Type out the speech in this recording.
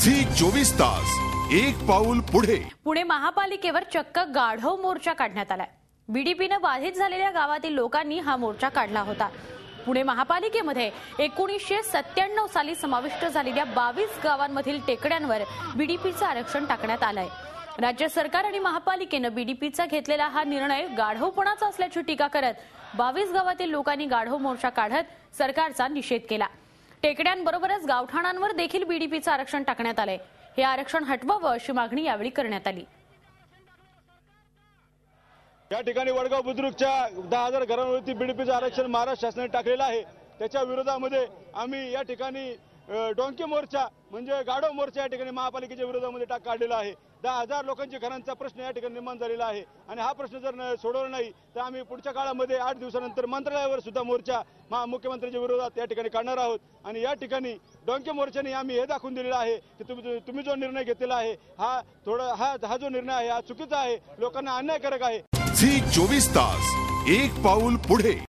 Zee 24 तास एक पाऊल पुढे। पुणे महापालिकेवर चक्क गाढव मोर्चा काढण्यात आलाय। बीडीपीने बाधित झालेल्या गावातील लोकांनी हा मोर्चा काढला होता। पुणे महापालिकेमध्ये 1997 साली समाविष्ट झालेल्या 22 गावांमधील टेकड्यांवर बीडीपीचं आरक्षण टाकण्यात आलंय। राज्य सरकार आणि महापालिकेनं बीडीपीचा घेतलेला हा निर्णय गाढवपणाचा असल्याची टीका करत 22 गावातील लोकांनी गाढव मोर्चा काढत सरकारचा निषेध केला। टेकड्यांबरोबरच गावठाणांवर देखील बीडीपीचं आरक्षण टाकण्यात आलंय। हे आरक्षण हटवावं अशी मागणी यावेळी करण्यात आली। या ठिकाणी वडगाव बुद्रुकच्या 10,000 घरांवरती बीडीपीचं आरक्षण महाराष्ट्र शासनाने टाकलेलं आहे। त्याच्या विरोधामध्ये आम्ही या ठिकाणी डोंकी मोर्चा म्हणजे गाढव मोर्चा या ठिकाणी महापालिकेच्या विरोधामध्ये काढलेला आहे। 10,000 लोकांच्या घरांचा प्रश्न या ठिकाणी निर्माण झालेला आहे आणि हा प्रश्न जर सोडवला नाही तर आम्ही पुढच्या काळामध्ये 8 दिवसानंतर मंत्रालयावर सुद्धा मोर्चा मुख्यमंत्र्यांच्या विरोधात या ठिकाणी काढणार आहोत। आणि या ठिकाणी डोंकी मोर्चाने आम्ही हे दाखवून दिलेलं आहे की तुम्ही जो निर्णय घेतलेला आहे हा जो निर्णय आहे हा चुकीचा आहे, लोकांना अन्यायकारक आहे। झी 24 तास एक पाऊल पुढे।